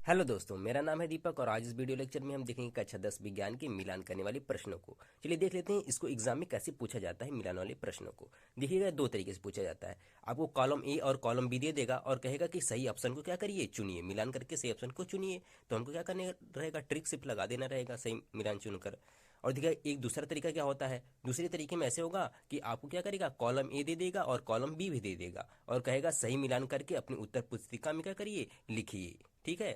Hello दोस्तों, मेरा नाम है दीपक और आज इस वीडियो लेक्चर में हम देखेंगे कक्षा 10 विज्ञान के मिलान करने वाले प्रश्नों को। चलिए देख लेते हैं इसको एग्जाम में कैसे पूछा जाता है। मिलान वाले प्रश्नों को देखिएगा, दो तरीके से पूछा जाता है। आपको कॉलम ए और कॉलम बी दे देगा और कहेगा कि सही ऑप्शन को क्या करिए, चुनिए। मिलान करके सही ऑप्शन को चुनिए। तो हमको क्या करने रहेगा, ट्रिक सिर्फ लगा देना रहेगा सही मिलान चुनकर। और देखिए एक दूसरा तरीका क्या होता है, दूसरे तरीके में ऐसे होगा कि आपको क्या करेगा, कॉलम ए दे देगा और कॉलम बी भी दे देगा और कहेगा सही मिलान करके अपनी उत्तर पुस्तिका में क्या करिए, लिखिए। ठीक है।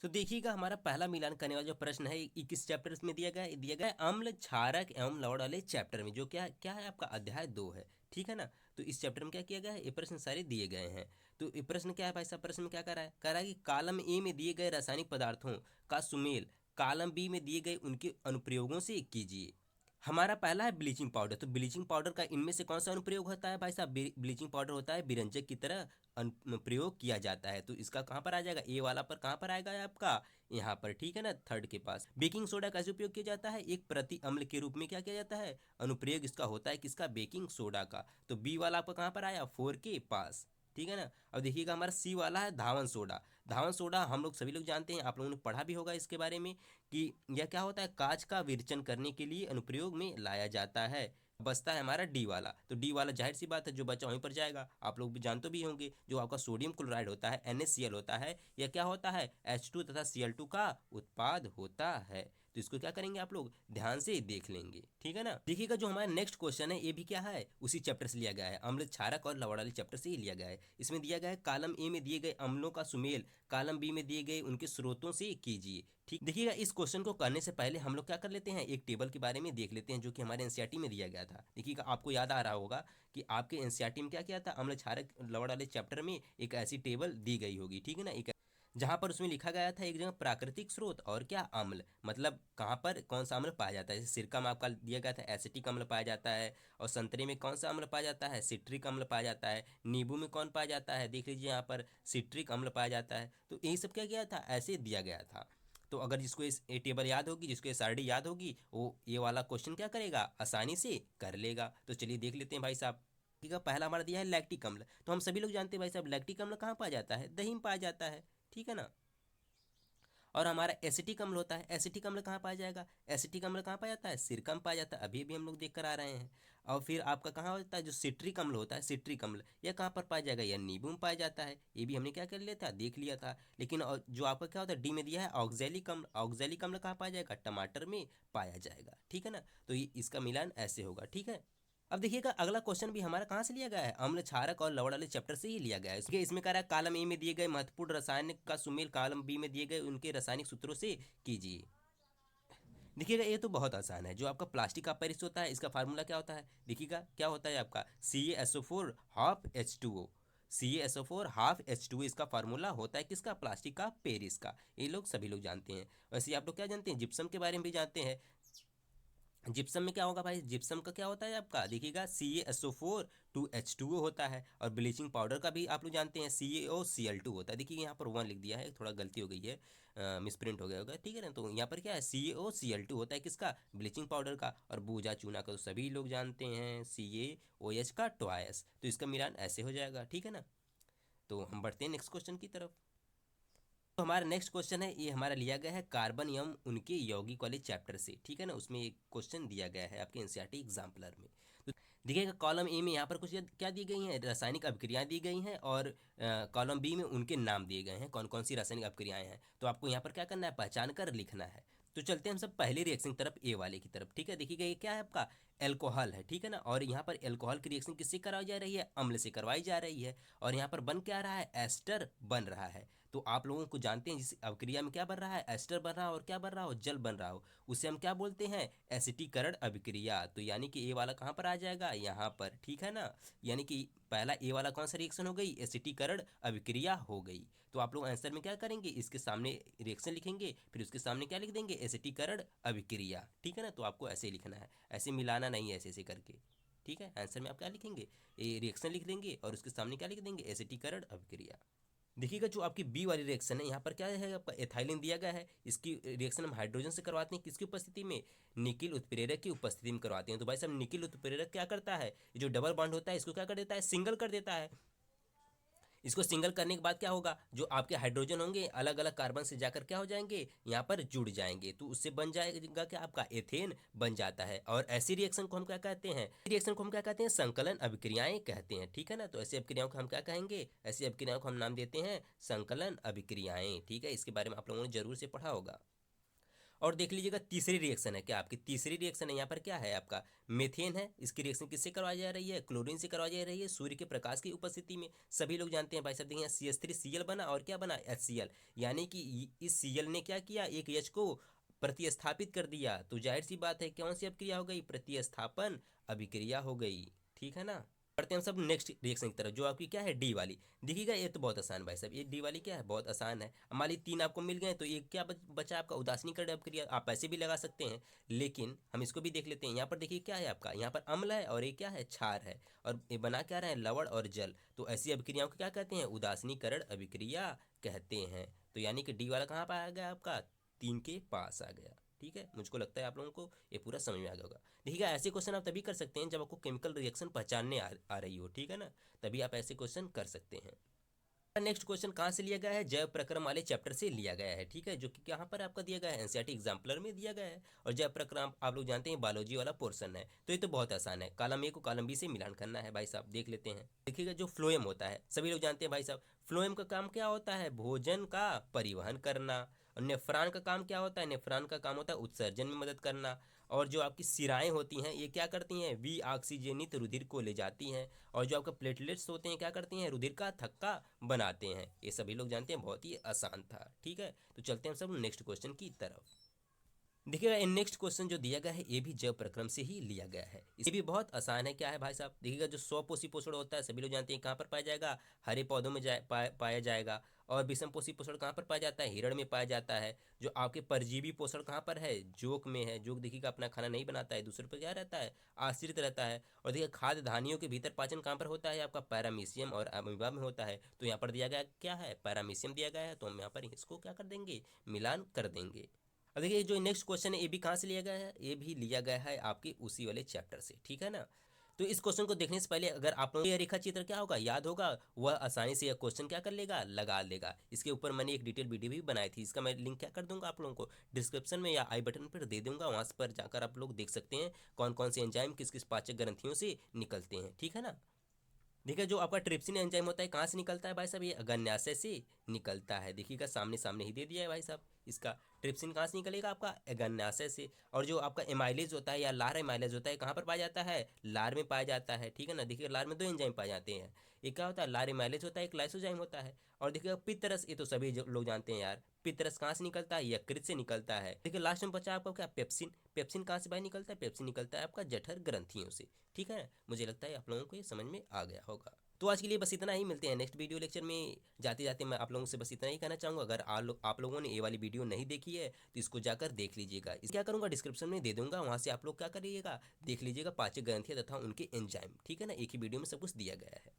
तो देखिएगा हमारा पहला मिलान करने वाला जो प्रश्न है ये किस चैप्टर में दिया गया है अम्ल क्षारक एवं लवण वाले चैप्टर में, जो क्या क्या है आपका अध्याय 2 है। ठीक है ना। तो इस चैप्टर में क्या किया गया है, ये प्रश्न सारे दिए गए हैं। तो ये प्रश्न क्या है भाई साहब, प्रश्न में क्या कह रहा है कि कॉलम ए में दिए गए रासायनिक पदार्थों का सुमेल कॉलम बी में दिए गए उनके अनुप्रयोगों से कीजिए। हमारा पहला है ब्लीचिंग पाउडर। तो ब्लीचिंग पाउडर का इनमें से कौन सा अनुप्रयोग होता है भाई साहब, ब्लीचिंग पाउडर होता है विरंजक की तरह प्रयोग किया जाता है। तो इसका कहाँ पर आ जाएगा, ए वाला पर कहाँ पर आएगा आपका, यहाँ पर। ठीक है ना, थर्ड के पास। बेकिंग सोडा कैसे उपयोग किया जाता है, एक प्रति अम्ल के रूप में क्या किया जाता है, अनुप्रयोग इसका होता है किसका, बेकिंग सोडा का। तो बी वाला आपका कहाँ पर आया, 4 के पास। ठीक है ना। अब देखिएगा हमारा सी वाला है धावन सोडा। धावन सोडा हम लोग सभी लोग जानते हैं, आप लोगों ने पढ़ा भी होगा इसके बारे में कि यह क्या होता है, कांच का विरेचन करने के लिए अनुप्रयोग में लाया जाता है। बचता है हमारा डी वाला। तो डी वाला जाहिर सी बात है जो बचा वहीं पर जाएगा, आप लोग भी जानते भी होंगे। जो आपका सोडियम क्लोराइड होता है NaCl होता है, यह क्या होता है, H2 तथा Cl2 का उत्पाद होता है। तो इसको क्या करेंगे आप लोग, ध्यान से देख लेंगे। ठीक है ना। देखिएगा जो हमारा नेक्स्ट क्वेश्चन है ये भी क्या है, उसी चैप्टर से लिया गया है, अम्ल क्षारक और लवण वाले चैप्टर से ही लिया गया है। इसमें दिया गया है कॉलम ए में दिए गए अम्लों का सुमेल कॉलम बी में दिए गए उनके स्रोतों से कीजिए। ठीक, देखिएगा इस क्वेश्चन को करने से पहले हम लोग क्या कर लेते हैं, एक टेबल के बारे में देख लेते हैं जो कि हमारे एनसीईआरटी में दिया गया था। देखिएगा आपको याद आ रहा होगा कि आपके एनसीईआरटी में क्या किया था, अम्ल क्षारक लवण वाले चैप्टर में एक ऐसी टेबल दी गई होगी। ठीक है ना, एक जहां पर उसमें लिखा गया था एक जगह प्राकृतिक स्रोत और क्या अम्ल, मतलब कहाँ पर कौन सा अम्ल पाया जाता है। जैसे सिरका में आपका दिया गया था एसिटिक अम्ल पाया जाता है, और संतरे में कौन सा अम्ल पाया जाता है, सिट्रिक अम्ल पाया जाता है। नींबू में कौन पाया जाता है, देख लीजिए यहाँ पर सिट्रिक अम्ल पाया जाता है। तो यही सब क्या गया था, ऐसे दिया गया था। तो अगर जिसको इस ये टेबल याद होगी, जिसको SRD याद होगी, वो ये वाला क्वेश्चन क्या करेगा, आसानी से कर लेगा। तो चलिए देख लेते हैं भाई साहब। ठीक है, पहला हमारा दिया है लैक्टिक अम्ल। तो हम सभी लोग जानते हैं भाई साहब लैक्टिक अम्ल कहाँ पाया जाता है, दही में पाया जाता है। ठीक है ना। और हमारा एसिटिक अम्ल होता है, एसिटिक अम्ल कहाँ पाया जाएगा, एसिटिक अम्ल कहाँ पाया जाता है, सिरका में पाया जाता है, अभी अभी हम लोग देख कर आ रहे हैं। और फिर आपका कहाँ होता है, जो सिट्रिक अम्ल होता है, सिट्रिक अम्ल यह कहाँ पर पाया जाएगा, यह नींबू में पाया जाता है। ये भी हमने क्या कर लिया था, देख लिया था। लेकिन जो आपका क्या होता है डी में दिया है ऑक्जेलिक अम्ल, ऑक्जेलिक अम्ल कहाँ पाया जाएगा, टमाटर में पाया जाएगा। ठीक है ना। तो ये इसका मिलान ऐसे होगा। ठीक है। अब देखिएगा अगला क्वेश्चन भी हमारा कहाँ से लिया गया है, अम्ल क्षारक और लवण वाले चैप्टर से ही लिया गया है। इसमें कह रहा है कॉलम ए में दिए गए महत्वपूर्ण रासायनिक का सुमेल कॉलम बी में दिए गए उनके रासायनिक सूत्रों से कीजिए। देखिएगा ये तो बहुत आसान है। जो आपका प्लास्टिक का पेरिस होता है, इसका फार्मूला क्या होता है, देखिएगा क्या होता है आपका CaSO4 half H2O। CaSO4 half H2O इसका फार्मूला होता है किसका, प्लास्टिक का पेरिस का। ये लोग सभी लोग जानते हैं। वैसे आप लोग क्या जानते हैं, जिप्सम के बारे में भी जानते हैं। जिप्सम में क्या होगा भाई, जिप्सम का क्या होता है आपका, देखिएगा CaSO4 2H2O होता है। और ब्लीचिंग पाउडर का भी आप लोग जानते हैं CaOCl2 होता है। देखिए यहाँ पर 1 लिख दिया है, थोड़ा गलती हो गई है, मिसप्रिंट हो गया होगा। ठीक है ना। तो यहाँ पर क्या है, CaOCl2 होता है किसका, ब्लीचिंग पाउडर का। और बूजा चूना का तो सभी लोग जानते हैं CaOH का ट्वाइस। तो इसका मिलान ऐसे हो जाएगा। ठीक है ना। तो हम बढ़ते हैं नेक्स्ट क्वेश्चन की तरफ। तो हमारा नेक्स्ट क्वेश्चन है, ये हमारा लिया गया है कार्बन एवं उनके यौगिक वाले चैप्टर से। ठीक है ना। उसमें एक क्वेश्चन दिया गया है आपके एनसीईआरटी एग्जाम्पलर में। तो देखिएगा कॉलम ए में यहाँ पर कुछ क्या दी गई हैं, रासायनिक अभिक्रियाएं दी गई हैं, और कॉलम बी में उनके नाम दिए गए हैं, कौन कौन सी रासायनिक अभिक्रियाएं हैं। तो आपको यहाँ पर क्या करना है, पहचान कर लिखना है। तो चलते हैं हम सब पहले रिएक्शन की तरफ, ए वाले की तरफ। ठीक है। देखिएगा ये क्या है आपका, एल्कोहल है। ठीक है ना। और यहाँ पर एल्कोहल की रिएक्शन किससे करवाई जा रही है, अम्ल से करवाई जा रही है। और यहाँ पर बन क्या रहा है, एस्टर बन रहा है। तो आप लोगों को जानते हैं जिस अभिक्रिया में क्या बन रहा है, एस्टर बन रहा हो और क्या बन रहा हो, जल बन रहा हो, उसे हम क्या बोलते हैं, एसिटीकरण अभिक्रिया। तो यानी कि ए वाला कहाँ पर आ जाएगा, यहाँ पर। ठीक है ना। यानी कि पहला ए वाला कौन सा रिएक्शन हो गई, एसिटीकरण अभिक्रिया हो गई। तो आप लोग आंसर में क्या करेंगे, इसके सामने रिएक्शन लिखेंगे, फिर उसके सामने क्या लिख देंगे, एसिटीकरण अभिक्रिया। ठीक है ना। तो आपको ऐसे लिखना है, ऐसे मिलाना नहीं है, ऐसे ऐसे करके। ठीक है। आंसर में आप क्या लिखेंगे, ए रिएक्शन लिख देंगे और उसके सामने क्या लिख देंगे, एसिटीकरण अभिक्रिया। देखिएगा जो आपकी बी वाली रिएक्शन है, यहाँ पर क्या है आपका, एथाइलिन दिया गया है। इसकी रिएक्शन हम हाइड्रोजन से करवाते हैं, किसकी उपस्थिति में, निकिल उत्प्रेरक की उपस्थिति में करवाते हैं। तो भाई साहब निकिल उत्प्रेरक क्या करता है, ये जो डबल बॉन्ड होता है इसको क्या कर देता है, सिंगल कर देता है। इसको सिंगल करने के बाद क्या होगा, जो आपके हाइड्रोजन होंगे अलग अलग कार्बन से जाकर क्या हो जाएंगे, यहाँ पर जुड़ जाएंगे, तो उससे बन जाएगा क्या, आपका एथेन बन जाता है। और ऐसी रिएक्शन को हम क्या कहते हैं, रिएक्शन को हम क्या कहते हैं, संकलन अभिक्रियाएं कहते हैं, ठीक है ना। तो ऐसी अभिक्रियाओं को हम क्या कहेंगे, ऐसी अभिक्रियाओं को हम नाम देते हैं संकलन अभिक्रियाएं, ठीक है। इसके बारे में आप लोगों ने जरूर से पढ़ा होगा। और देख लीजिएगा तीसरी रिएक्शन है, क्या आपकी तीसरी रिएक्शन है, यहाँ पर क्या है आपका मेथेन है। इसकी रिएक्शन किससे करवाई जा रही है, क्लोरीन से करवाई जा रही है, सूर्य के प्रकाश की उपस्थिति में। सभी लोग जानते हैं भाई साहब, देखिए CH3Cl बना और क्या बना, HCl, यानी कि इस Cl ने क्या किया, एक H को प्रतिस्थापित कर दिया। तो जाहिर सी बात है कौन सी अभिक्रिया हो गई, प्रतिस्थापन अभिक्रिया हो गई, ठीक है ना। बढ़ते हैं हम सब नेक्स्ट रिएक्शन की तरफ, जो आपकी क्या है डी वाली। देखिएगा ये तो बहुत आसान भाई साहब, ये डी वाली क्या है, बहुत आसान है। मान लीजिए 3 आपको मिल गए, तो ये क्या बचा आपका, उदासीनीकरण अभिक्रिया। आप ऐसे भी लगा सकते हैं, लेकिन हम इसको भी देख लेते हैं। यहाँ पर देखिए क्या है आपका, यहाँ पर अम्ल है और ये क्या है, क्षार है, और ये बना क्या रहे हैं, लवण और जल। तो ऐसी अभिक्रियाओं को क्या कहते हैं, उदासीनीकरण अभिक्रिया कहते हैं। तो यानी कि डी वाला कहाँ पर आ गया आपका, 3 के पास आ गया, ठीक है। मुझको लगता है आप लोगों को ये पूरा समझ में आ गया होगा। देखिएगा ऐसे क्वेश्चन आप तभी कर सकते हैं जब आपको केमिकल रिएक्शन पहचानने आ रही हो, ठीक है ना, तभी आप ऐसे क्वेश्चन कर सकते हैं। नेक्स्ट क्वेश्चन कहाँ से लिया गया है, जैव प्रक्रम वाले चैप्टर से लिया गया है, ठीक है, जो कि यहाँ पर आपका दिया गया है, एनसीईआरटी एग्जाम्पलर में दिया गया है। और जैव प्रक्रम आप लोग जानते हैं बायोलॉजी वाला पोर्शन है, तो ये तो बहुत आसान है। कॉलम ए को कॉलम बी से मिलान करना है भाई साहब, देख लेते हैं। देखिएगा जो फ्लोएम होता है, सभी लोग जानते हैं भाई साहब, फ्लोएम का काम क्या होता है, भोजन का परिवहन करना। और नेफ्रॉन का काम क्या होता है, नेफ्रॉन का काम होता है उत्सर्जन में मदद करना। और जो आपकी सिराएं होती हैं ये क्या करती हैं, ऑक्सीजनित रुधिर को ले जाती हैं। और जो आपका प्लेटलेट्स होते हैं क्या करती हैं, रुधिर का थक्का बनाते हैं। ये सभी लोग जानते हैं, बहुत ही आसान था, ठीक है। तो चलते हैं हम सब नेक्स्ट क्वेश्चन की तरफ। देखिएगा नेक्स्ट क्वेश्चन जो दिया गया है ये भी जैव प्रक्रम से ही लिया गया है। ये भी बहुत आसान है, क्या है भाई साहब, देखिएगा जो स्वपोषी पोषण होता है सभी लोग जानते हैं कहाँ पर पाया जाएगा, हरे पौधों में पाया जाएगा। और विषम पोषी पोषण कहाँ पर पाया जाता है, हिरण में पाया जाता है। जो आपके परजीवी पोषण कहाँ पर है, जोक में है। जोक देखिएगा अपना खाना नहीं बनाता है, दूसरे पर क्या रहता है, आश्रित रहता है। और देखिए खाद्य धानियों के भीतर पाचन कहाँ पर होता है, आपका पैरामीशियम और अमीबा में होता है। तो यहाँ पर दिया गया क्या है, पैरामीशियम दिया गया है, तो हम यहाँ पर इसको क्या कर देंगे, मिलान कर देंगे। अब देखिए जो नेक्स्ट क्वेश्चन है ये भी कहाँ से लिया गया है, ये भी लिया गया है आपके उसी वाले चैप्टर से, ठीक है ना। तो इस क्वेश्चन को देखने से पहले अगर आप लोगों को ये रेखा चित्र क्या होगा, याद होगा, वह आसानी से यह क्वेश्चन क्या कर लेगा, लगा लेगा। इसके ऊपर मैंने एक डिटेल वीडियो भी बनाई थी, इसका मैं लिंक क्या कर दूंगा आप लोगों को डिस्क्रिप्शन में या आई बटन पर दे दूंगा, वहां पर जाकर आप लोग देख सकते हैं कौन कौन से एंजाइम किस किस पाचक ग्रंथियों से निकलते हैं, ठीक है ना। देखिए जो आपका ट्रिप्सिन एंजाइम होता है कहाँ से निकलता है भाई साहब, ये अग्न्याशय से निकलता है। देखिएगा सामने सामने ही दे दिया है भाई साहब, इसका ट्रिप्सिन कहाँ से निकलेगा, आपका अग्न्याशय से। और जो आपका एमाइलेज होता है या लार एमाइलेज होता है कहाँ पर पाया जाता है, लार में पाया जाता है, ठीक है ना। देखिए लार में 2 एंजाइम पाए जाते हैं, एक क्या होता है लार एमाइलेज होता है, एक लाइसोजाइम होता है। और देखिएगा पित्तरस, ये तो सभी लोग जानते हैं यार, पित्तरस कहाँ से निकलता है, यकृत से निकलता है। देखिए लास्ट में बचा आपका क्या, पेप्सिन। पेप्सिन कहाँ से भाई निकलता है, पेप्सिन निकलता है आपका जठर ग्रंथियों से, ठीक है। मुझे लगता है आप लोगों को ये समझ में आ गया होगा। तो आज के लिए बस इतना ही, मिलते हैं नेक्स्ट वीडियो लेक्चर में। जाते जाते मैं आप लोगों से बस इतना ही कहना चाहूँगा, अगर आप लोगों ने ये वाली वीडियो नहीं देखी है तो इसको जाकर देख लीजिएगा। इस क्या करूँगा, डिस्क्रिप्शन में दे दूंगा, वहाँ से आप लोग क्या करिएगा, देख लीजिएगा पाचक ग्रंथियाँ तथा उनके एंजाइम, ठीक है ना। एक ही वीडियो में सब कुछ दिया गया है।